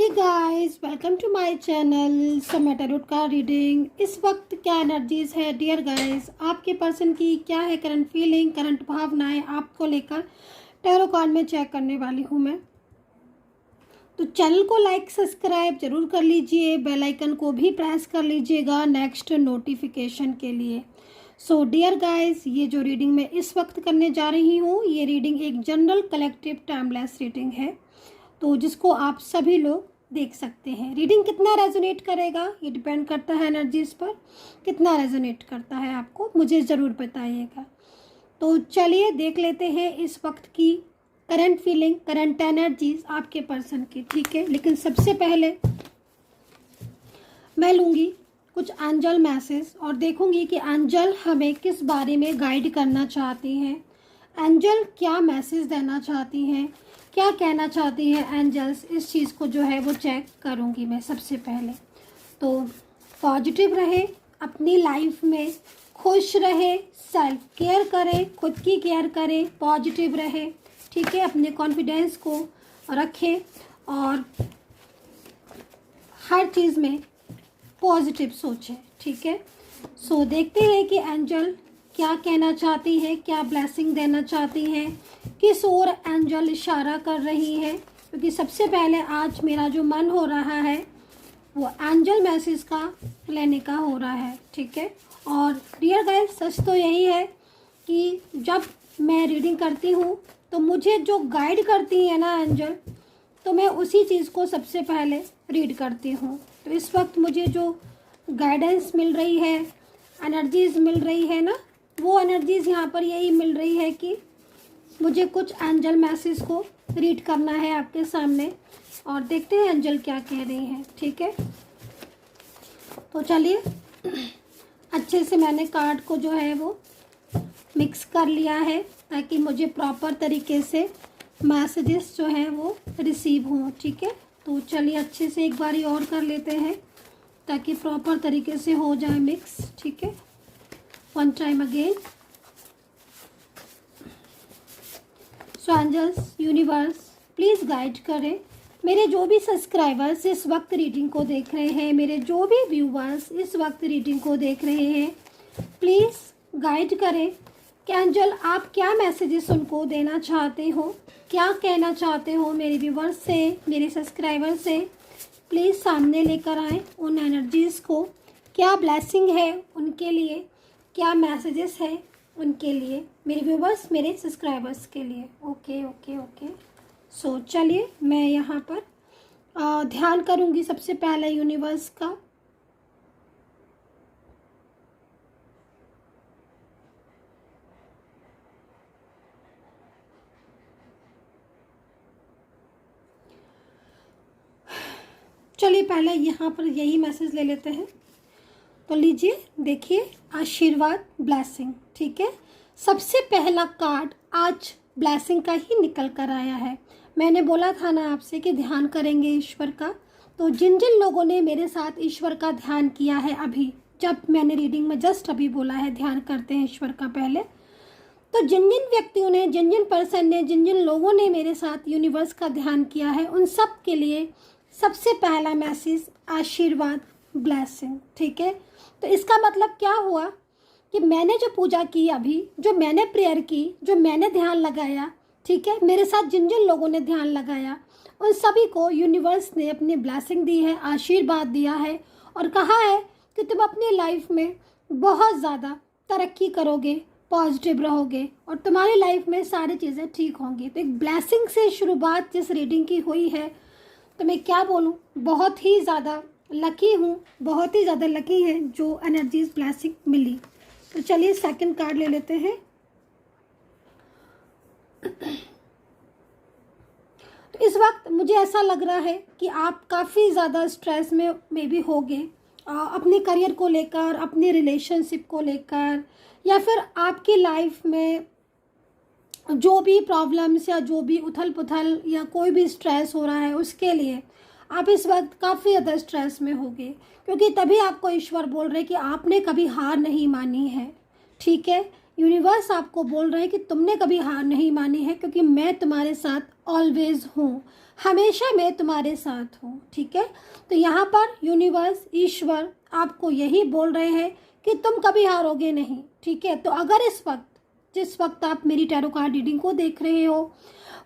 Hey guys, welcome to my channel समय tarot का reading. इस वक्त क्या एनर्जीज है डियर गाइस, आपके पर्सन की क्या है करंट फीलिंग, करंट भावनाएं आपको लेकर टैरो कार्ड में चेक करने वाली हूँ मैं। तो चैनल को लाइक सब्सक्राइब जरूर कर लीजिए, बेल आइकन को भी प्रेस कर लीजिएगा नेक्स्ट नोटिफिकेशन के लिए। सो डियर गाइस, ये जो रीडिंग मैं इस वक्त करने जा रही हूँ, ये रीडिंग एक जनरल कलेक्टिव टाइमलेस रीडिंग है, तो जिसको आप सभी लोग देख सकते हैं। रीडिंग कितना रेजोनेट करेगा ये डिपेंड करता है एनर्जीज पर, कितना रेजोनेट करता है आपको मुझे ज़रूर बताइएगा। तो चलिए देख लेते हैं इस वक्त की करंट फीलिंग, करंट एनर्जीज आपके पर्सन की, ठीक है। लेकिन सबसे पहले मैं लूँगी कुछ एंजल मैसेज और देखूंगी कि एंजल हमें किस बारे में गाइड करना चाहती हैं, एंजल क्या मैसेज देना चाहती हैं, क्या कहना चाहती है एंजल्स। इस चीज़ को जो है वो चेक करूंगी मैं सबसे पहले। तो पॉजिटिव रहे, अपनी लाइफ में खुश रहे, सेल्फ केयर करें, खुद की केयर करें, पॉजिटिव रहे, ठीक है। अपने कॉन्फिडेंस को रखें और हर चीज़ में पॉजिटिव सोचें, ठीक है। सो देखते हैं कि एंजल क्या कहना चाहती है, क्या ब्लेसिंग देना चाहती हैं, किस ओर एंजल इशारा कर रही है। क्योंकि सबसे पहले आज मेरा जो मन हो रहा है वो एंजल मैसेज का लेने का हो रहा है, ठीक है। और डियर गाइस, सच तो यही है कि जब मैं रीडिंग करती हूँ तो मुझे जो गाइड करती है ना एंजल, तो मैं उसी चीज़ को सबसे पहले रीड करती हूँ। तो इस वक्त मुझे जो गाइडेंस मिल रही है, एनर्जीज मिल रही है ना, वो एनर्जीज यहाँ पर यही मिल रही है कि मुझे कुछ एंजल मैसेज को रीड करना है आपके सामने और देखते हैं एंजल क्या कह रही हैं, ठीक है। तो चलिए, अच्छे से मैंने कार्ड को जो है वो मिक्स कर लिया है ताकि मुझे प्रॉपर तरीके से मैसेजेस जो हैं वो रिसीव हों, ठीक है। तो चलिए अच्छे से एक बारी और कर लेते हैं ताकि प्रॉपर तरीके से हो जाए मिक्स, ठीक है। One time again. So angels, universe please guide करें मेरे जो भी सब्सक्राइबर्स इस वक्त रीडिंग को देख रहे हैं, मेरे जो भी व्यूवर्स इस वक्त रीडिंग को देख रहे हैं, प्लीज़ गाइड करें कि एंजल आप क्या मैसेजेस उनको देना चाहते हो, क्या कहना चाहते हो मेरे व्यूवर्स से, मेरे सब्सक्राइबर से। प्लीज़ सामने लेकर आएँ उन एनर्जीज़ को, क्या ब्लेसिंग है उनके लिए, क्या मैसेजेस है उनके लिए, मेरे व्यूवर्स, मेरे सब्सक्राइबर्स के लिए। Okay okay okay. सो चलिए मैं यहाँ पर ध्यान करूँगी सबसे पहले यूनिवर्स का। चलिए पहले यहाँ पर यही मैसेज ले लेते हैं। तो लीजिए, देखिए, आशीर्वाद, ब्लेसिंग, ठीक है। सबसे पहला कार्ड आज ब्लेसिंग का ही निकल कर आया है। मैंने बोला था ना आपसे कि ध्यान करेंगे ईश्वर का, तो जिन जिन लोगों ने मेरे साथ ईश्वर का ध्यान किया है, अभी जब मैंने रीडिंग में जस्ट अभी बोला है ध्यान करते हैं ईश्वर का पहले, तो जिन जिन व्यक्तियों ने, जिन जिन पर्सन ने, जिन जिन लोगों ने मेरे साथ यूनिवर्स का ध्यान किया है, उन सब के लिए सबसे पहला मैसेज आशीर्वाद, ब्लेसिंग, ठीक है। तो इसका मतलब क्या हुआ कि मैंने जो पूजा की, अभी जो मैंने प्रेयर की, जो मैंने ध्यान लगाया, ठीक है, मेरे साथ जिन जिन लोगों ने ध्यान लगाया, उन सभी को यूनिवर्स ने अपनी ब्लेसिंग दी है, आशीर्वाद दिया है और कहा है कि तुम अपनी लाइफ में बहुत ज़्यादा तरक्की करोगे, पॉजिटिव रहोगे और तुम्हारी लाइफ में सारी चीज़ें ठीक होंगी। तो एक ब्लेसिंग से शुरुआत जिस रीडिंग की हुई है, तो मैं क्या बोलूँ, बहुत ही ज़्यादा लकी हूँ, बहुत ही ज़्यादा लकी है जो एनर्जीज ब्लेसिंग मिली। तो चलिए सेकंड कार्ड ले लेते हैं। तो इस वक्त मुझे ऐसा लग रहा है कि आप काफ़ी ज़्यादा स्ट्रेस में भी होंगे, अपने करियर को लेकर, अपने रिलेशनशिप को लेकर, या फिर आपकी लाइफ में जो भी प्रॉब्लम्स या जो भी उथल पुथल या कोई भी स्ट्रेस हो रहा है, उसके लिए आप इस वक्त काफ़ी ज़्यादा स्ट्रेस में होंगे। क्योंकि तभी आपको ईश्वर बोल रहे कि आपने कभी हार नहीं मानी है, ठीक है। यूनिवर्स आपको बोल रहा है कि तुमने कभी हार नहीं मानी है, क्योंकि मैं तुम्हारे साथ ऑलवेज हूँ, हमेशा मैं तुम्हारे साथ हूँ। ठीक है, तो यहाँ पर यूनिवर्स, ईश्वर आपको यही बोल रहे हैं कि तुम कभी हारोगे नहीं। ठीक है, तो अगर इस वक्त, जिस वक्त आप मेरी टैरो कार्ड रीडिंग को देख रहे हो,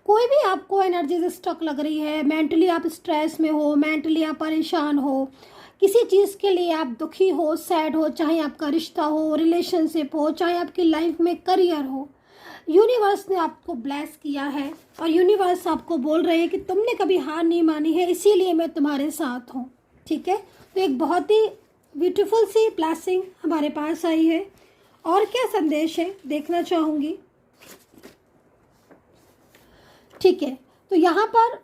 कोई भी आपको एनर्जी स्टक लग रही है, मेंटली आप स्ट्रेस में हो, मेंटली आप परेशान हो, किसी चीज़ के लिए आप दुखी हो, सैड हो, चाहे आपका रिश्ता हो, रिलेशनशिप हो, चाहे आपकी लाइफ में करियर हो, यूनिवर्स ने आपको ब्लेस किया है और यूनिवर्स आपको बोल रहे हैं कि तुमने कभी हार नहीं मानी है, इसीलिए मैं तुम्हारे साथ हूँ। ठीक है, तो एक बहुत ही ब्यूटीफुल सी ब्लेसिंग हमारे पास आई है। और क्या संदेश है देखना चाहूँगी। ठीक है, तो यहाँ पर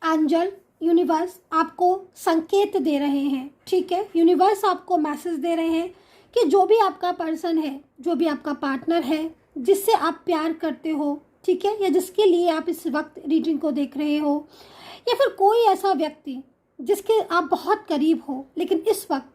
एंजल, यूनिवर्स आपको संकेत दे रहे हैं। ठीक है, यूनिवर्स आपको मैसेज दे रहे हैं कि जो भी आपका पर्सन है, जो भी आपका पार्टनर है, जिससे आप प्यार करते हो, ठीक है, या जिसके लिए आप इस वक्त रीडिंग को देख रहे हो, या फिर कोई ऐसा व्यक्ति जिसके आप बहुत करीब हो लेकिन इस वक्त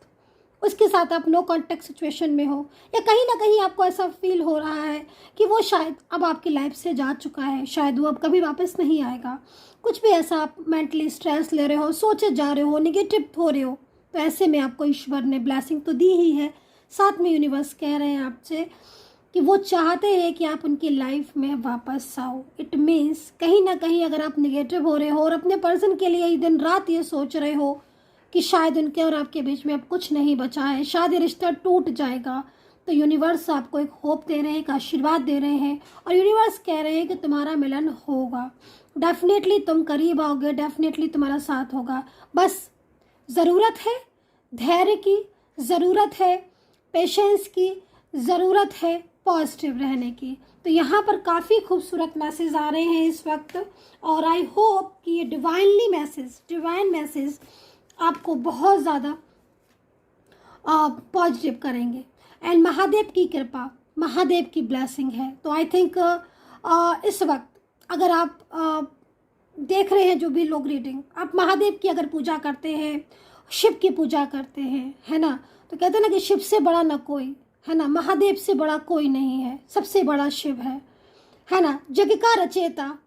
उसके साथ आप नो कॉन्टेक्ट सिचुएशन में हो, या कहीं ना कहीं आपको ऐसा फील हो रहा है कि वो शायद अब आपकी लाइफ से जा चुका है, शायद वो अब कभी वापस नहीं आएगा, कुछ भी ऐसा आप मेंटली स्ट्रेस ले रहे हो, सोचे जा रहे हो, निगेटिव हो रहे हो, तो ऐसे में आपको ईश्वर ने ब्लेसिंग तो दी ही है, साथ में यूनिवर्स कह रहे हैं आपसे कि वो चाहते हैं कि आप उनकी लाइफ में वापस आओ। इट मीन्स कहीं ना कहीं अगर आप निगेटिव हो रहे हो और अपने पर्सन के लिए दिन रात ये सोच रहे हो कि शायद उनके और आपके बीच में अब कुछ नहीं बचा है, शायद ये रिश्ता टूट जाएगा, तो यूनिवर्स आपको एक होप दे रहे हैं, एक आशीर्वाद दे रहे हैं और यूनिवर्स कह रहे हैं कि तुम्हारा मिलन होगा, डेफिनेटली तुम करीब आओगे, डेफिनेटली तुम्हारा साथ होगा। बस ज़रूरत है धैर्य की, ज़रूरत है पेशेंस की, ज़रूरत है पॉजिटिव रहने की। तो यहाँ पर काफ़ी खूबसूरत मैसेज आ रहे हैं इस वक्त और आई होप कि ये डिवाइन मैसेज आपको बहुत ज़्यादा पॉजिटिव करेंगे। एंड महादेव की कृपा, महादेव की ब्लेसिंग है। तो आई थिंक इस वक्त अगर आप देख रहे हैं जो भी लोग रीडिंग, आप महादेव की अगर पूजा करते हैं, शिव की पूजा करते हैं, है ना, तो कहते हैं ना कि शिव से बड़ा न कोई, है ना, महादेव से बड़ा कोई नहीं है, सबसे बड़ा शिव है ना, जग का रचयिता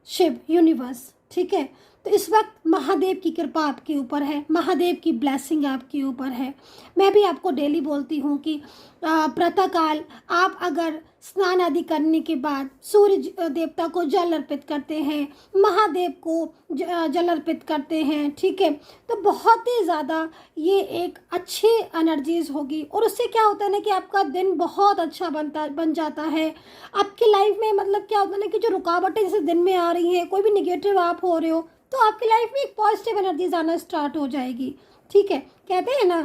शिव, यूनिवर्स। ठीक है, तो इस वक्त महादेव की कृपा आपके ऊपर है, महादेव की ब्लेसिंग आपके ऊपर है। मैं भी आपको डेली बोलती हूँ कि प्रातःकाल आप अगर स्नान आदि करने के बाद सूर्य देवता को जल अर्पित करते हैं, महादेव को जल अर्पित करते हैं, ठीक है, तो बहुत ही ज़्यादा ये एक अच्छी एनर्जीज होगी और उससे क्या होता है ना कि आपका दिन बहुत अच्छा बन जाता है। आपकी लाइफ में मतलब क्या होता है ना कि जो रुकावटें जैसे दिन में आ रही हैं, कोई भी निगेटिव आप हो रहे हो, तो आपकी लाइफ में एक पॉजिटिव एनर्जीज आना स्टार्ट हो जाएगी। ठीक है, कहते हैं ना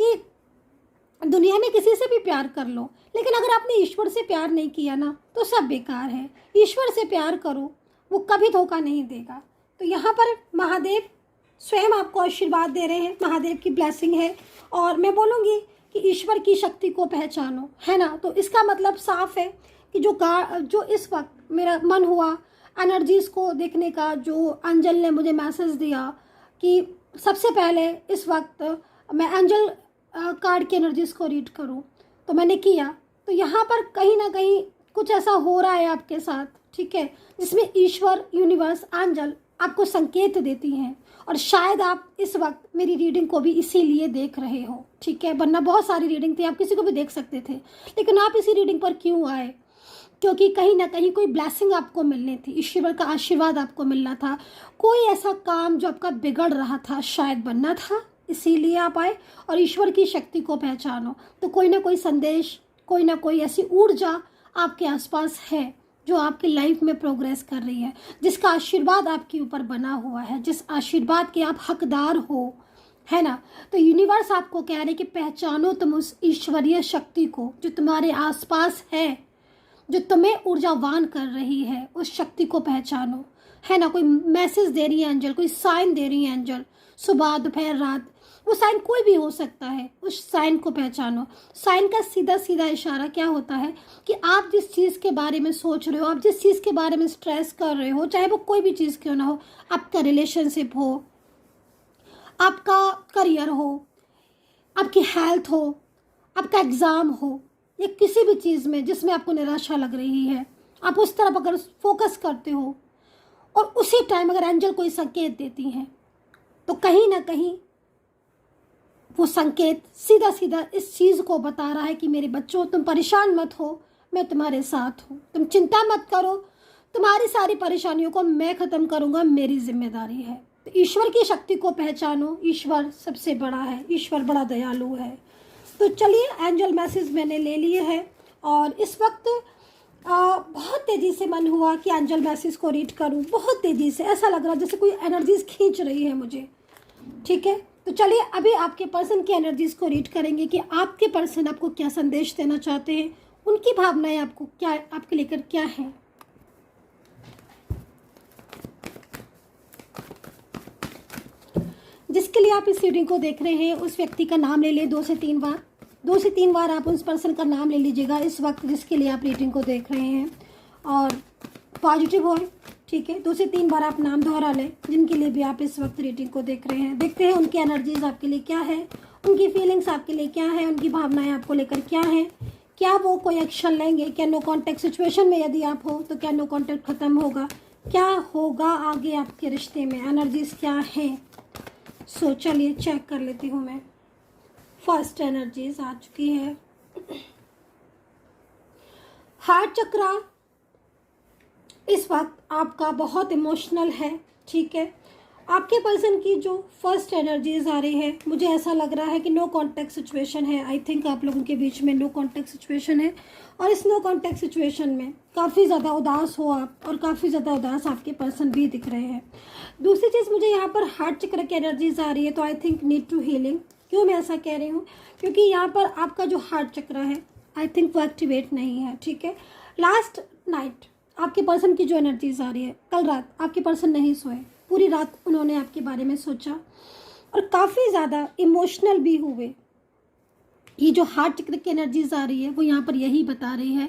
कि दुनिया में किसी से भी प्यार कर लो, लेकिन अगर आपने ईश्वर से प्यार नहीं किया ना तो सब बेकार है। ईश्वर से प्यार करो, वो कभी धोखा नहीं देगा। तो यहाँ पर महादेव स्वयं आपको आशीर्वाद दे रहे हैं, महादेव की ब्लेसिंग है और मैं बोलूँगी कि ईश्वर की शक्ति को पहचानो, है ना। तो इसका मतलब साफ है कि जो इस वक्त मेरा मन हुआ एनर्जीज़ को देखने का, जो अंजल ने मुझे मैसेज दिया कि सबसे पहले इस वक्त मैं अंजल कार्ड की एनर्जीज़ को रीड करूं, तो मैंने किया। तो यहाँ पर कहीं ना कहीं कुछ ऐसा हो रहा है आपके साथ, ठीक है, जिसमें ईश्वर, यूनिवर्स, अंजल आपको संकेत देती हैं और शायद आप इस वक्त मेरी रीडिंग को भी इसीलिए देख रहे हो, ठीक है, वरना बहुत सारी रीडिंग थी, आप किसी को भी देख सकते थे, लेकिन आप इसी रीडिंग पर क्यों आए? क्योंकि कहीं ना कहीं कोई ब्लेसिंग आपको मिलनी थी, ईश्वर का आशीर्वाद आपको मिलना था, कोई ऐसा काम जो आपका बिगड़ रहा था शायद बनना था, इसीलिए आप आए। और ईश्वर की शक्ति को पहचानो, तो कोई ना कोई संदेश, कोई ना कोई ऐसी ऊर्जा आपके आसपास है जो आपकी लाइफ में प्रोग्रेस कर रही है, जिसका आशीर्वाद आपके ऊपर बना हुआ है, जिस आशीर्वाद के आप हकदार हो, है ना। तो यूनिवर्स आपको कह रहे कि पहचानो तुम उस ईश्वरीय शक्ति को जो तुम्हारे आसपास है, जो तुम्हें ऊर्जावान कर रही है, उस शक्ति को पहचानो, है ना। कोई मैसेज दे रही है एंजल, कोई साइन दे रही है एंजल, सुबह दोपहर रात, वो साइन कोई भी हो सकता है, उस साइन को पहचानो। साइन का सीधा सीधा इशारा क्या होता है कि आप जिस चीज़ के बारे में सोच रहे हो, आप जिस चीज़ के बारे में स्ट्रेस कर रहे हो, चाहे वो कोई भी चीज़ क्यों ना हो, आपका रिलेशनशिप हो, आपका करियर हो, आपकी हेल्थ हो, आपका एग्ज़ाम हो, या किसी भी चीज़ में जिसमें आपको निराशा लग रही है, आप उस तरफ अगर फोकस करते हो और उसी टाइम अगर एंजल कोई संकेत देती हैं, तो कहीं ना कहीं वो संकेत सीधा सीधा इस चीज़ को बता रहा है कि मेरे बच्चों, तुम परेशान मत हो, मैं तुम्हारे साथ हूँ, तुम चिंता मत करो, तुम्हारी सारी परेशानियों को मैं ख़त्म करूँगा, मेरी जिम्मेदारी है। तो ईश्वर की शक्ति को पहचानो, ईश्वर सबसे बड़ा है, ईश्वर बड़ा दयालु है। तो चलिए, एंजल मैसेज मैंने ले लिए हैं और इस वक्त बहुत तेज़ी से मन हुआ कि एंजल मैसेज को रीड करूं। बहुत तेज़ी से ऐसा लग रहा जैसे कोई एनर्जीज खींच रही है मुझे। ठीक है, तो चलिए अभी आपके पर्सन की एनर्जीज को रीड करेंगे कि आपके पर्सन आपको क्या संदेश देना चाहते हैं, उनकी भावनाएं आपको क्या, आपके लेकर क्या है। जिसके लिए आप इस रीडिंग को देख रहे हैं उस व्यक्ति का नाम ले लें 2 से 3 बार। 2 से 3 बार आप उस पर्सन का नाम ले लीजिएगा इस वक्त जिसके लिए आप रीडिंग को देख रहे हैं, और पॉजिटिव हो। ठीक है, 2 से 3 बार आप नाम दोहरा लें जिनके लिए भी आप इस वक्त रीडिंग को देख रहे हैं। देखते हैं उनकी एनर्जीज आपके लिए क्या है, उनकी फीलिंग्स आपके लिए क्या है, उनकी भावनाएं आपको लेकर क्या है। क्या वो कोई एक्शन लेंगे? क्या नो कॉन्टैक्ट सिचुएशन में यदि आप हो तो क्या नो कॉन्टैक्ट खत्म होगा? क्या होगा आगे आपके रिश्ते में? एनर्जीज क्या है? सो चलिए चेक कर लेती हूँ मैं। फर्स्ट एनर्जीज आ चुकी है। हार्ट चक्रा इस वक्त आपका बहुत इमोशनल है। ठीक है, आपके पर्सन की जो फर्स्ट एनर्जीज आ रही है, मुझे ऐसा लग रहा है कि नो कॉन्टैक्ट सिचुएशन है। आई थिंक आप लोगों के बीच में नो कॉन्टैक्ट सिचुएशन है और इस नो कॉन्टैक्ट सिचुएशन में काफ़ी ज़्यादा उदास हो आप, और काफ़ी ज़्यादा उदास आपके पर्सन भी दिख रहे हैं। दूसरी चीज़, मुझे यहाँ पर हार्ट चक्र की एनर्जीज आ रही है, तो I think need to healing. क्यों मैं ऐसा कह रही हूँ? क्योंकि यहाँ पर आपका जो हार्ट चक्र है आई थिंक वो एक्टिवेट नहीं है। ठीक है, लास्ट नाइट आपके पर्सन की जो एनर्जीज आ रही है, कल रात आपके पर्सन नहीं सोए, पूरी रात उन्होंने आपके बारे में सोचा और काफ़ी ज़्यादा इमोशनल भी हुए। ये जो हार्ट चक्र की एनर्जीज आ रही है वो यहाँ पर यही बता रही है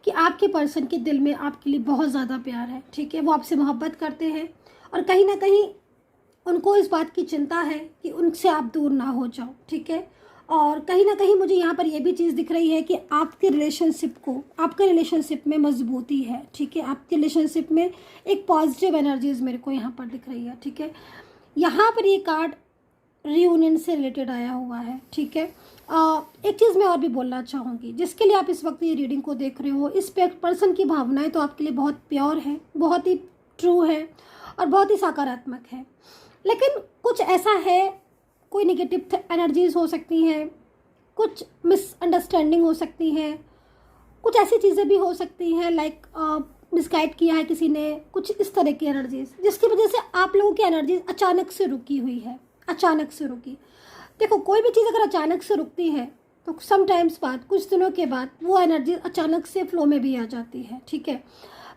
कि आपके पर्सन के दिल में आपके लिए बहुत ज़्यादा प्यार है। ठीक है, वो आपसे मोहब्बत करते हैं और कहीं ना कहीं उनको इस बात की चिंता है कि उनसे आप दूर ना हो जाओ। ठीक है, और कहीं ना कहीं मुझे यहाँ पर यह भी चीज़ दिख रही है कि आपके रिलेशनशिप में मजबूती है। ठीक है, आपके रिलेशनशिप में एक पॉजिटिव एनर्जीज मेरे को यहाँ पर दिख रही है। ठीक है, यहाँ पर ये कार्ड रियूनियन से रिलेटेड आया हुआ है। ठीक है, एक चीज़ मैं और भी बोलना चाहूँगी, जिसके लिए आप इस वक्त ये रीडिंग को देख रहे हो, इस पर्सन की भावनाएं तो आपके लिए बहुत प्योर है, बहुत ही ट्रू है और बहुत ही सकारात्मक है। लेकिन कुछ ऐसा है, कोई नेगेटिव एनर्जीज हो सकती हैं, कुछ मिसअंडरस्टैंडिंग हो सकती है, कुछ ऐसी चीज़ें भी हो सकती हैं लाइक मिसगाइड किया है किसी ने, कुछ इस तरह की एनर्जीज, जिसकी वजह से आप लोगों की एनर्जीज अचानक से रुकी हुई है, अचानक से रुकी। देखो, कोई भी चीज़ अगर अचानक से रुकती है तो समटाइम्स बाद, कुछ दिनों के बाद वो एनर्जी अचानक से फ्लो में भी आ जाती है। ठीक है,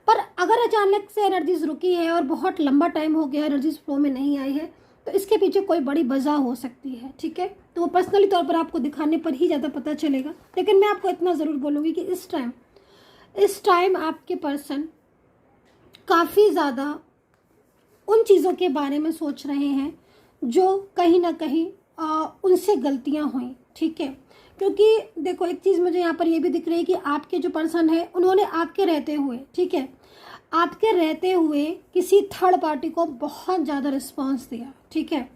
पर अगर अचानक से एनर्जीज रुकी है और बहुत लंबा टाइम हो गया एनर्जीज फ्लो में नहीं आई है, तो इसके पीछे कोई बड़ी वजह हो सकती है। ठीक है, तो वो पर्सनली तौर पर आपको दिखाने पर ही ज़्यादा पता चलेगा। लेकिन मैं आपको इतना ज़रूर बोलूँगी कि इस टाइम आपके पर्सन काफ़ी ज़्यादा उन चीज़ों के बारे में सोच रहे हैं जो कहीं ना कहीं उनसे गलतियाँ हुई। ठीक है, क्योंकि देखो, एक चीज़ मुझे यहाँ पर ये भी दिख रही है कि आपके जो पर्सन है उन्होंने आपके रहते हुए, ठीक है, आपके रहते हुए किसी थर्ड पार्टी को बहुत ज़्यादा रिस्पांस दिया। ठीक है,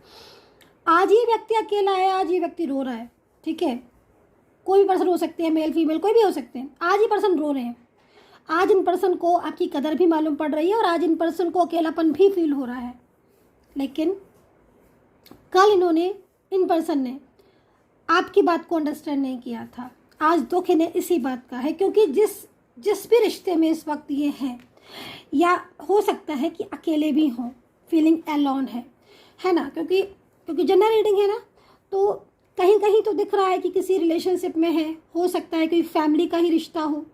आज ये व्यक्ति अकेला है, आज ये व्यक्ति रो रहा है। ठीक है, कोई भी पर्सन हो सकते हैं, मेल फीमेल कोई भी हो सकते हैं। आज ये पर्सन रो रहे हैं, आज इन पर्सन को आपकी कदर भी मालूम पड़ रही है और आज इन पर्सन को अकेलापन भी फील हो रहा है। लेकिन कल इन पर्सन ने आपकी बात को अंडरस्टैंड नहीं किया था। आज दुख इन्हें इसी बात का है, क्योंकि जिस भी रिश्ते में इस वक्त ये हैं, या हो सकता है कि अकेले भी हों, फीलिंग एलोन है ना, क्योंकि जनरल रीडिंग है ना, तो कहीं कहीं तो दिख रहा है कि किसी रिलेशनशिप में है। हो सकता है कोई फैमिली का ही रिश्ता हो,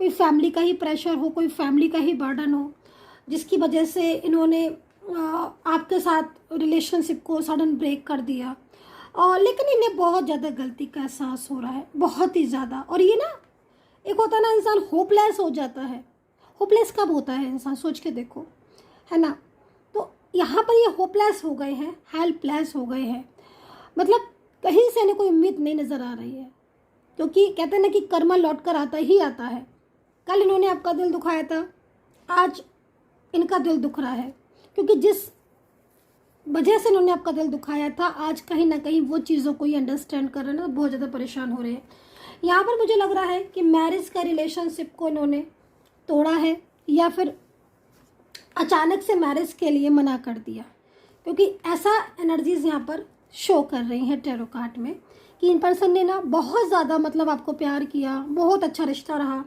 कोई फैमिली का ही प्रेशर हो, कोई फैमिली का ही बर्डन हो, जिसकी वजह से इन्होंने आपके साथ रिलेशनशिप को सडन ब्रेक कर दिया। और लेकिन इन्हें बहुत ज़्यादा गलती का एहसास हो रहा है, बहुत ही ज़्यादा। और ये ना, एक होता है ना, इंसान होपलेस हो जाता है। होपलेस कब होता है इंसान, सोच के देखो, है ना। तो यहाँ पर ये होपलेस हो गए हैं, हेल्पलेस हो गए हैं, मतलब कहीं से इन्हें कोई उम्मीद नहीं नज़र आ रही है। क्योंकि कहते हैं ना कि कर्मा लौट कर आता ही आता है। कल इन्होंने आपका दिल दुखाया था, आज इनका दिल दुख रहा है, क्योंकि जिस वजह से इन्होंने आपका दिल दुखाया था, आज कहीं ना कहीं वो चीज़ों को ही अंडरस्टैंड कर रहे हैं ना, बहुत ज़्यादा परेशान हो रहे हैं। यहाँ पर मुझे लग रहा है कि मैरिज का रिलेशनशिप को इन्होंने तोड़ा है, या फिर अचानक से मैरिज के लिए मना कर दिया, क्योंकि ऐसा एनर्जीज यहाँ पर शो कर रही हैं टैरो कार्ड में कि इन पर्सन ने ना बहुत ज़्यादा मतलब आपको प्यार किया, बहुत अच्छा रिश्ता रहा।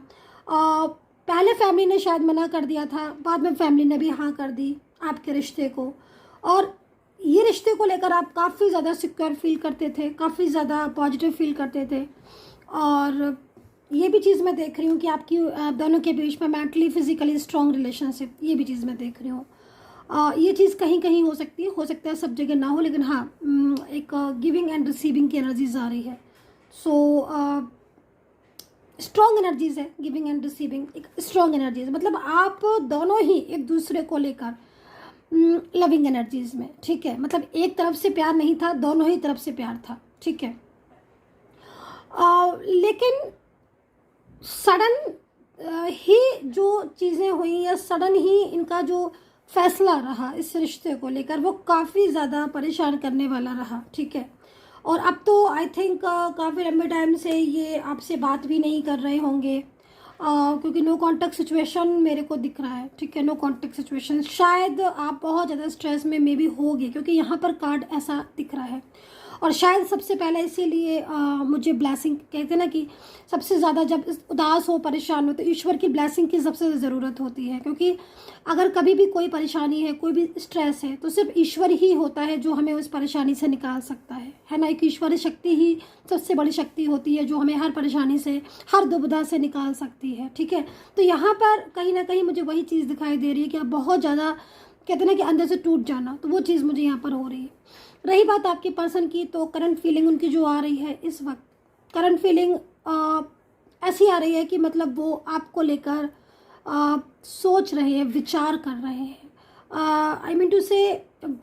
पहले फैमिली ने शायद मना कर दिया था, बाद में फैमिली ने भी हाँ कर दी आपके रिश्ते को, और ये रिश्ते को लेकर आप काफ़ी ज़्यादा सिक्योर फील करते थे, काफ़ी ज़्यादा पॉजिटिव फील करते थे। और ये भी चीज़ मैं देख रही हूँ कि आपकी दोनों के बीच में मेंटली फिजिकली स्ट्रॉन्ग रिलेशनशिप, ये भी चीज़ मैं देख रही हूँ। ये चीज़ कहीं कहीं हो सकता है सब जगह ना हो, लेकिन हाँ एक गिविंग एंड रिसीविंग की एनर्जीज आ रही है। सो स्ट्रॉन्ग एनर्जीज है, गिविंग एंड रिसीविंग एक स्ट्रॉन्ग एनर्जीज, मतलब आप दोनों ही एक दूसरे को लेकर लविंग एनर्जीज में, ठीक है। मतलब एक तरफ से प्यार नहीं था, दोनों ही तरफ से प्यार था, ठीक है। लेकिन सडन ही जो चीज़ें हुई, या सडन ही इनका जो फैसला रहा इस रिश्ते को लेकर, वो काफ़ी ज़्यादा परेशान करने वाला रहा, ठीक है। और अब तो आई थिंक काफ़ी लंबे टाइम से ये आपसे बात भी नहीं कर रहे होंगे, क्योंकि नो कॉन्टेक्ट सिचुएशन मेरे को दिख रहा है, ठीक है। नो कॉन्टेक्ट सिचुएशन, शायद आप बहुत ज़्यादा स्ट्रेस में मे बी होगे, क्योंकि यहाँ पर कार्ड ऐसा दिख रहा है। और शायद सबसे पहले इसीलिए मुझे ब्लेसिंग कहते हैं ना कि सबसे ज़्यादा जब उदास हो, परेशान हो, तो ईश्वर की ब्लेसिंग की सबसे ज़रूरत होती है। क्योंकि अगर कभी भी कोई परेशानी है, कोई भी स्ट्रेस है, तो सिर्फ ईश्वर ही होता है जो हमें उस परेशानी से निकाल सकता है ना। एक ईश्वरीय शक्ति ही सबसे बड़ी शक्ति होती है जो हमें हर परेशानी से, हर दुविधा से निकाल सकती है, ठीक है। तो यहाँ पर कहीं ना कहीं मुझे वही चीज़ दिखाई दे रही है कि आप बहुत ज़्यादा कहते हैं ना कि अंदर से टूट जाना, तो वो चीज़ मुझे यहाँ पर हो रही है। रही बात आपके पर्सन की, तो करंट फीलिंग उनकी जो आ रही है इस वक्त, करंट फीलिंग ऐसी आ रही है कि मतलब वो आपको लेकर सोच रहे हैं, विचार कर रहे हैं। आई मीन टू से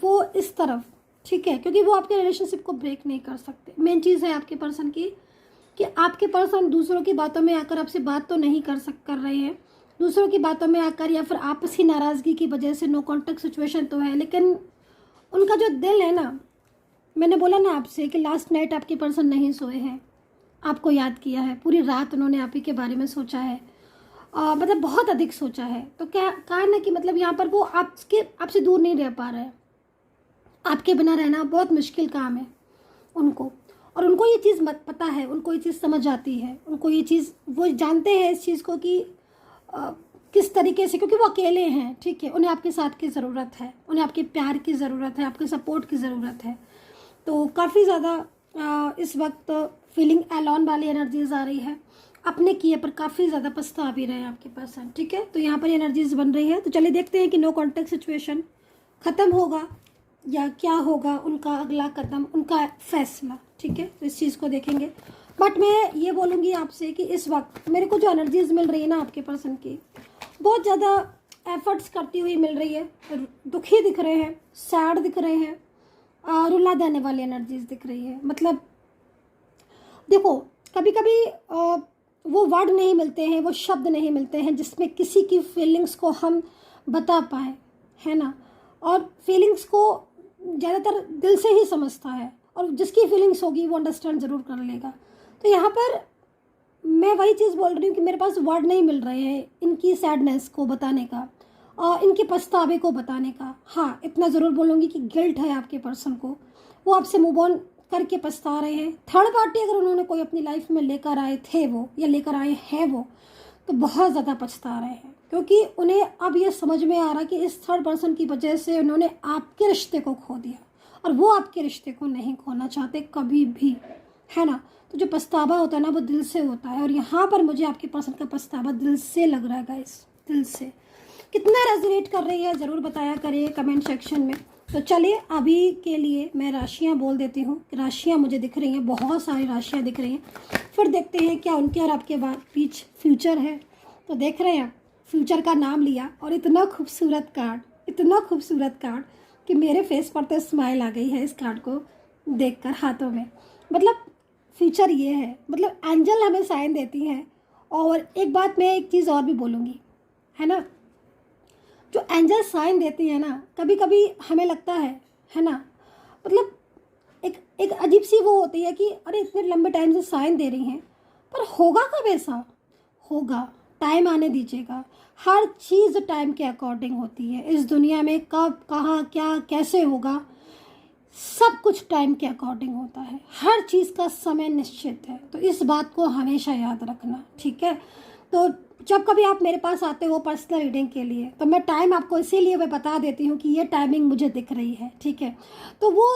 वो इस तरफ, ठीक है, क्योंकि वो आपके रिलेशनशिप को ब्रेक नहीं कर सकते। मेन चीज़ है आपके पर्सन की कि आपके पर्सन दूसरों की बातों में आकर आपसे बात तो नहीं कर रहे हैं, दूसरों की बातों में आकर, या फिर आपसी नाराज़गी की वजह से नो कॉन्टेक्ट सिचुएशन तो है, लेकिन उनका जो दिल है ना, मैंने बोला ना आपसे कि लास्ट नाइट आपके पर्सन नहीं सोए हैं, आपको याद किया है, पूरी रात उन्होंने आप ही के बारे में सोचा है, मतलब बहुत अधिक सोचा है। तो क्या कहा ना कि मतलब यहाँ पर वो आपसे दूर नहीं रह पा रहे हैं, आपके बिना रहना बहुत मुश्किल काम है उनको। और उनको ये चीज़ पता है, उनको ये चीज़ समझ आती है, उनको ये चीज़, वो जानते हैं इस चीज़ को कि किस तरीके से, क्योंकि वो अकेले हैं, ठीक है। उन्हें आपके साथ की ज़रूरत है, उन्हें आपके प्यार की ज़रूरत है, आपके सपोर्ट की ज़रूरत है। तो काफ़ी ज़्यादा इस वक्त फीलिंग एलॉन वाली एनर्जीज आ रही है, अपने किए पर काफ़ी ज़्यादा पछता भी रहे हैं आपके पर्सन, ठीक है। तो यहाँ पर एनर्जीज बन रही है। तो चलिए देखते हैं कि नो कॉन्टेक्ट सिचुएशन ख़त्म होगा या क्या होगा उनका अगला कदम, उनका फैसला, ठीक है। तो इस चीज़ को देखेंगे। बट मैं ये बोलूँगी आपसे कि इस वक्त मेरे को जो एनर्जीज मिल रही है ना आपके पर्सन की, बहुत ज़्यादा एफर्ट्स करती हुई मिल रही है, दुखी दिख रहे हैं, सैड दिख रहे हैं, रुला देने वाली एनर्जीज दिख रही है। मतलब देखो, कभी कभी वो वर्ड नहीं मिलते हैं, वो शब्द नहीं मिलते हैं जिसमें किसी की फीलिंग्स को हम बता पाए, है ना। और फीलिंग्स को ज़्यादातर दिल से ही समझता है, और जिसकी फीलिंग्स होगी वो अंडरस्टैंड ज़रूर कर लेगा। तो यहाँ पर मैं वही चीज़ बोल रही हूँ कि मेरे पास वर्ड नहीं मिल रहे हैं इनकी सैडनेस को बताने का और इनके पछतावे को बताने का। हाँ, इतना ज़रूर बोलूँगी कि गिल्ट है आपके पर्सन को, वो आपसे मूव ऑन करके पछता रहे हैं। थर्ड पार्टी अगर उन्होंने कोई अपनी लाइफ में लेकर आए थे वो, या लेकर आए हैं वो, तो बहुत ज़्यादा पछता रहे हैं, क्योंकि उन्हें अब ये समझ में आ रहा कि इस थर्ड पर्सन की वजह से उन्होंने आपके रिश्ते को खो दिया, और वो आपके रिश्ते को नहीं खोना चाहते कभी भी, है ना। तो जो पछतावा होता है ना, वो दिल से होता है, और यहाँ पर मुझे आपके पर्सन का पछतावा दिल से लग रहा है गाइस, दिल से। कितना रेजोनेट कर रही है ज़रूर बताया करिए कमेंट सेक्शन में। तो चलिए अभी के लिए मैं राशियाँ बोल देती हूँ। राशियाँ मुझे दिख रही हैं, बहुत सारी राशियाँ दिख रही हैं। फिर देखते हैं क्या उनके और आपके बीच फ्यूचर है। तो देख रहे हैं आप, फ्यूचर का नाम लिया और इतना खूबसूरत कार्ड, इतना खूबसूरत कार्ड कि मेरे फेस पर तो स्माइल आ गई है इस कार्ड को देखकर हाथों में। मतलब फ्यूचर ये है, मतलब एंजल हमें साइन देती हैं। और एक बात मैं एक चीज़ और भी बोलूँगी, है ना, जो एंजल साइन देती है ना, कभी कभी हमें लगता है ना, मतलब एक एक अजीब सी वो होती है कि अरे इतने लंबे टाइम से साइन दे रही हैं, पर होगा कब ऐसा? होगा, टाइम आने दीजिएगा। हर चीज़ टाइम के अकॉर्डिंग होती है इस दुनिया में, कब कहाँ क्या कैसे होगा, सब कुछ टाइम के अकॉर्डिंग होता है। हर चीज़ का समय निश्चित है, तो इस बात को हमेशा याद रखना, ठीक है। तो जब कभी आप मेरे पास आते हो पर्सनल रीडिंग के लिए, तो मैं टाइम आपको इसीलिए मैं बता देती हूँ कि ये टाइमिंग मुझे दिख रही है, ठीक है। तो वो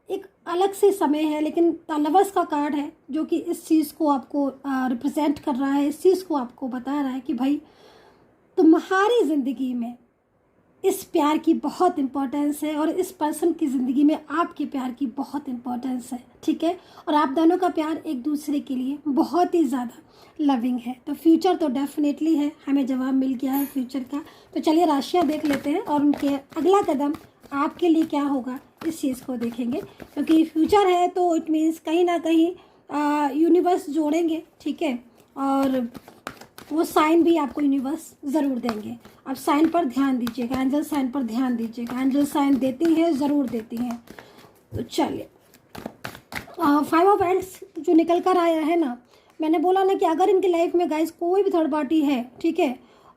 एक अलग से समय है, लेकिन लवर्स का कार्ड है जो कि इस चीज़ को आपको रिप्रेजेंट कर रहा है, इस चीज़ को आपको बता रहा है कि भाई तुम्हारी ज़िंदगी में इस प्यार की बहुत इम्पोर्टेंस है और इस पर्सन की ज़िंदगी में आपके प्यार की बहुत इम्पोर्टेंस है, ठीक है। और आप दोनों का प्यार एक दूसरे के लिए बहुत ही ज़्यादा लविंग है। तो फ्यूचर तो डेफिनेटली है, हमें जवाब मिल गया है फ्यूचर का। तो चलिए राशियाँ देख लेते हैं और उनके अगला कदम आपके लिए क्या होगा इस चीज़ को देखेंगे, क्योंकि फ्यूचर है तो इट मीन्स कहीं ना कहीं यूनिवर्स जोड़ेंगे, ठीक है। और वो साइन भी आपको यूनिवर्स ज़रूर देंगे। आप साइन पर ध्यान दीजिएगा, एंजल साइन पर ध्यान दीजिएगा। एंजल साइन देती हैं, ज़रूर देती हैं। तो चलिए 5 ऑफ एंड्स जो निकल कर आया है ना, मैंने बोला ना कि अगर इनकी लाइफ में गाइस कोई भी थर्ड पार्टी है, ठीक है,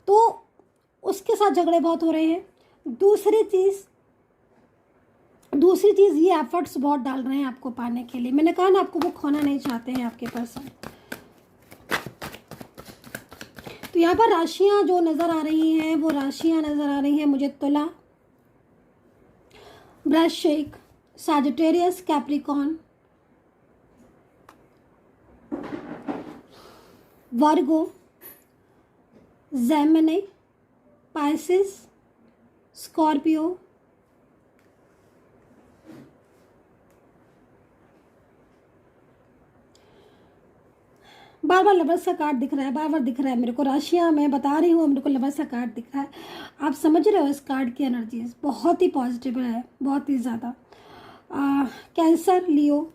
तो उसके साथ झगड़े बहुत हो रहे हैं। दूसरी चीज़ ये एफर्ट्स बहुत डाल रहे हैं आपको पाने के लिए। मैंने कहा ना आपको वो खोना नहीं चाहते हैं आपके पर्सन। तो यहाँ पर राशियाँ जो नज़र आ रही हैं वो राशियाँ नज़र आ रही हैं मुझे तुला, वृश्चिक, सैजिटेरियस, कैप्रिकॉर्न, वर्गो, जेमिनी, पाइसिस, स्कॉर्पियो, बार बार लवर्स का कार्ड दिख रहा है, बार बार दिख रहा है मेरे को। राशियाँ मैं बता रही हूँ, मेरे को लवर्स का कार्ड दिख रहा है। आप समझ रहे हो इस कार्ड की एनर्जीज बहुत ही पॉजिटिव है, बहुत ही ज़्यादा। कैंसर, लियो,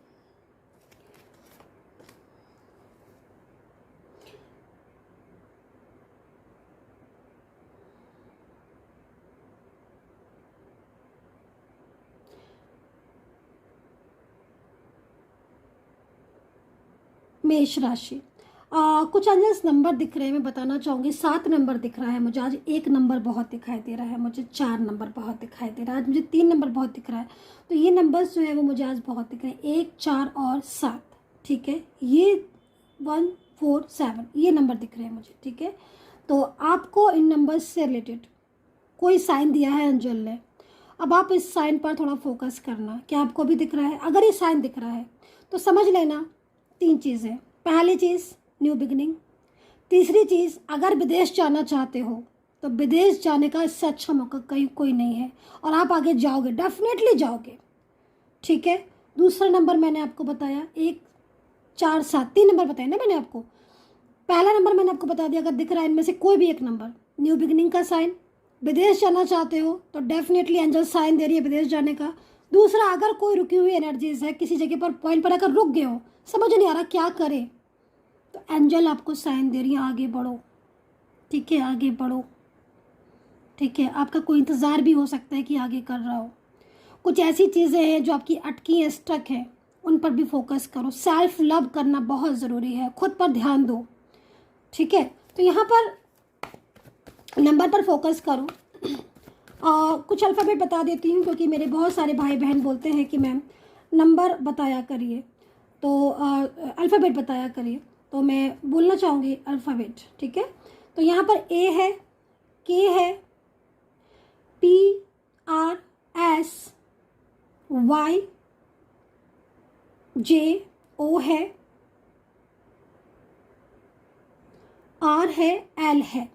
मेष राशि। कुछ एंजल्स नंबर दिख रहे हैं, मैं बताना चाहूँगी। 7 नंबर दिख रहा है मुझे आज, 1 नंबर बहुत दिखाई दे रहा है मुझे, 4 नंबर बहुत दिखाई दे रहा है आज मुझे, 3 नंबर बहुत दिख रहा है। तो ये नंबर्स जो है वो मुझे आज बहुत दिख रहे हैं, 1, 4 और 7, ठीक है। ये 1, 4, 7 ये नंबर दिख रहे हैं मुझे, ठीक है। तो आपको इन नंबर्स से रिलेटेड कोई साइन दिया है एंजल ने। अब आप इस साइन पर थोड़ा फोकस करना। क्या आपको भी दिख रहा है? अगर ये साइन दिख रहा है तो समझ लेना 3 चीज़ें। पहली चीज़ न्यू बिगनिंग, तीसरी चीज़ अगर विदेश जाना चाहते हो तो विदेश जाने का इससे अच्छा मौका कहीं कोई नहीं है, और आप आगे जाओगे, डेफिनेटली जाओगे, ठीक है। दूसरा नंबर मैंने आपको बताया 1, 4, 7, 3 नंबर बताए ना मैंने आपको। पहला नंबर मैंने आपको बता दिया, अगर दिख रहा है इनमें से कोई भी एक नंबर, न्यू बिगनिंग का साइन। विदेश जाना चाहते हो तो डेफिनेटली एंजल साइन दे रही है विदेश जाने का। दूसरा, अगर कोई रुकी हुई एनर्जीज है, किसी जगह पर पॉइंट पर अगर रुक गए हो, समझ नहीं आ रहा क्या करे, तो एंजल आपको साइन दे रही है आगे बढ़ो, ठीक है, आगे बढ़ो, ठीक है। आपका कोई इंतज़ार भी हो सकता है कि आगे कर रहा हो। कुछ ऐसी चीज़ें हैं जो आपकी अटकी हैं, स्टक हैं, उन पर भी फोकस करो। सेल्फ लव करना बहुत ज़रूरी है, खुद पर ध्यान दो, ठीक है। तो यहाँ पर नंबर पर फोकस करो। कुछ अल्फ़ाबेट बता देती हूँ क्योंकि मेरे बहुत सारे भाई बहन बोलते हैं कि मैम नंबर बताया करिए, तो अल्फ़ाबेट बताया करिए, तो मैं बोलना चाहूँगी अल्फ़ाबेट, ठीक है। तो यहाँ पर ए है, के है, P, R, S, Y, J, O है, आर है, एल है,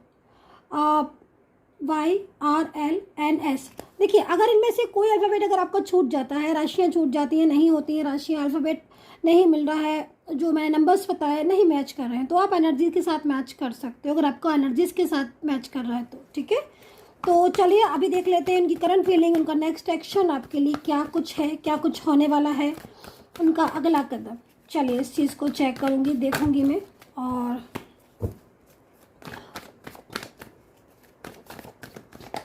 Y, R, L, N, S. देखिए, अगर इनमें से कोई अल्फ़ाबेट अगर आपका छूट जाता है, राशियाँ छूट जाती हैं, नहीं होती हैं राशियाँ, अल्फ़ाबेट नहीं मिल रहा है, जो मैंने नंबर्स बताए नहीं मैच कर रहे हैं, तो आप एनर्जी के साथ मैच कर सकते हो, अगर आपका एनर्जीज के साथ मैच कर रहा है तो, ठीक है। तो चलिए अभी देख लेते हैं उनकी करंट फीलिंग, उनका नेक्स्ट एक्शन आपके लिए क्या कुछ है, क्या कुछ होने वाला है, उनका अगला कदम। चलिए इस चीज़ को चेक करूँगी, देखूँगी मैं, और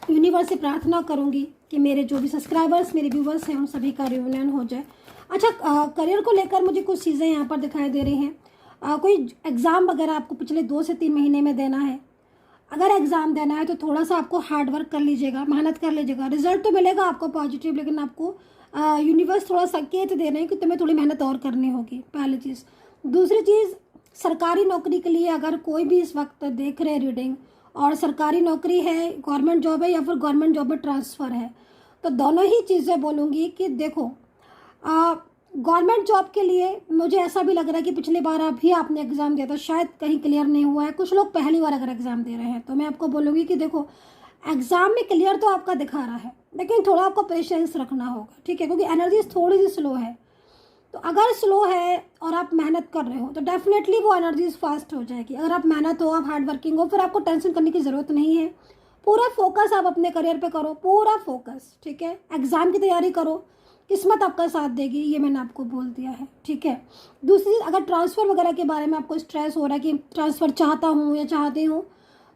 यूनिवर्स से प्रार्थना करूँगी कि मेरे जो भी सब्सक्राइबर्स, मेरे व्यूवर्स हैं, उन सभी का रियूनियन हो जाए। अच्छा, करियर को लेकर मुझे कुछ चीज़ें यहाँ पर दिखाई दे रही हैं। कोई एग्ज़ाम वगैरह आपको पिछले 2 से 3 महीने में देना है। अगर एग्ज़ाम देना है तो थोड़ा सा आपको हार्ड वर्क कर लीजिएगा, मेहनत कर लीजिएगा। रिजल्ट तो मिलेगा आपको पॉजिटिव, लेकिन आपको यूनिवर्स थोड़ा संकेत दे रहे हैं कि तुम्हें थोड़ी मेहनत और करनी होगी, पहली चीज़। दूसरी चीज़, सरकारी नौकरी के लिए अगर कोई भी इस वक्त देख रहे रीडिंग, और सरकारी नौकरी है, गवर्नमेंट जॉब है, या फिर गवर्नमेंट जॉब में ट्रांसफ़र है, तो दोनों ही चीज़ें बोलूँगी कि देखो, गवर्नमेंट जॉब के लिए मुझे ऐसा भी लग रहा है कि पिछली बार अभी आपने एग्ज़ाम दिया था, शायद कहीं क्लियर नहीं हुआ है। कुछ लोग पहली बार अगर एग्ज़ाम दे रहे हैं तो मैं आपको बोलूँगी कि देखो, एग्ज़ाम में क्लियर तो आपका दिखा रहा है, लेकिन थोड़ा आपको पेशेंस रखना होगा, ठीक है, क्योंकि एनर्जी थोड़ी सी स्लो है। तो अगर स्लो है और आप मेहनत कर रहे हो तो डेफिनेटली वो एनर्जी फास्ट हो जाएगी। अगर आप मेहनत हो, आप हार्ड वर्किंग हो, फिर आपको टेंशन करने की ज़रूरत नहीं है। पूरा फोकस आप अपने करियर पे करो, पूरा फोकस, ठीक है। एग्ज़ाम की तैयारी करो, किस्मत आपका साथ देगी, ये मैंने आपको बोल दिया है, ठीक है। दूसरी चीज़, अगर ट्रांसफ़र वगैरह के बारे में आपको स्ट्रेस हो रहा है कि ट्रांसफ़र चाहता हूँ या चाहती हूँ,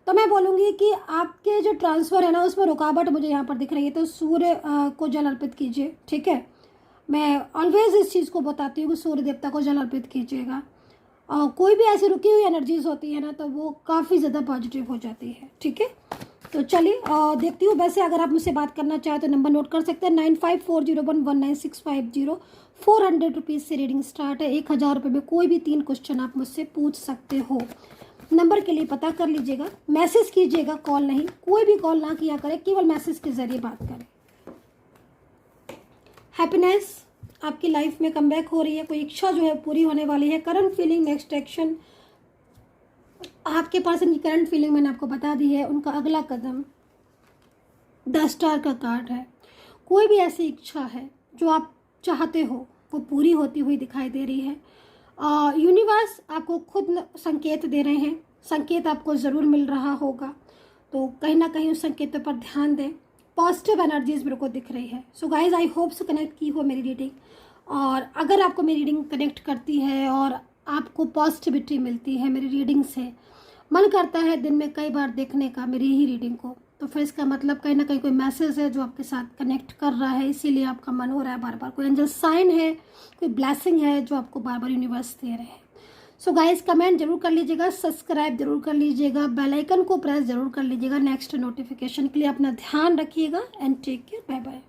तो मैं बोलूँगी कि आपके जो ट्रांसफ़र है ना, उसमें रुकावट मुझे यहाँ पर दिख रही है। तो सूर्य को जल अर्पित कीजिए, ठीक है। मैं ऑलवेज़ इस चीज़ को बताती हूँ कि सूर्य देवता को जल अर्पित कीजिएगा। और कोई भी ऐसी रुकी हुई एनर्जीज होती है ना, तो वो काफ़ी ज़्यादा पॉजिटिव हो जाती है, ठीक है। तो चलिए देखती हूँ। वैसे अगर आप मुझसे बात करना चाहें तो नंबर नोट कर सकते हैं, 9540119650। 400 रुपीज़ से रीडिंग स्टार्ट है। 1000 रुपये में कोई भी 3 क्वेश्चन आप मुझसे पूछ सकते हो। नंबर के लिए पता कर लीजिएगा, मैसेज कीजिएगा, कॉल नहीं। कोई भी कॉल ना किया करें, केवल मैसेज के ज़रिए बात करें। हैप्पीनेस आपकी लाइफ में कमबैक हो रही है, कोई इच्छा जो है पूरी होने वाली है। करंट फीलिंग, नेक्स्ट एक्शन, आपके पर्सन की करंट फीलिंग मैंने आपको बता दी है। उनका अगला कदम 10 स्टार का कार्ड है। कोई भी ऐसी इच्छा है जो आप चाहते हो, वो पूरी होती हुई दिखाई दे रही है। यूनिवर्स आपको खुद संकेत दे रहे हैं, संकेत आपको ज़रूर मिल रहा होगा, तो कहीं ना कहीं उस संकेतों पर ध्यान दें। पॉजिटिव एनर्जीज मेरे को दिख रही है। So guys, I hope so connect की हो मेरी रीडिंग। और अगर आपको मेरी रीडिंग कनेक्ट करती है और आपको पॉजिटिविटी मिलती है मेरी रीडिंग से, मन करता है दिन में कई बार देखने का मेरी ही रीडिंग को, तो फिर इसका मतलब कहीं ना कहीं कोई मैसेज है जो आपके साथ कनेक्ट कर रहा है, इसीलिए आपका मन हो रहा है बार बार। कोई एंजल साइन है, कोई ब्लेसिंग है जो आपको बार बार यूनिवर्स दे रहे हैं। सो गाइस, कमेंट जरूर कर लीजिएगा, सब्सक्राइब जरूर कर लीजिएगा, बेल आइकन को प्रेस जरूर कर लीजिएगा नेक्स्ट नोटिफिकेशन के लिए। अपना ध्यान रखिएगा and take care, bye bye.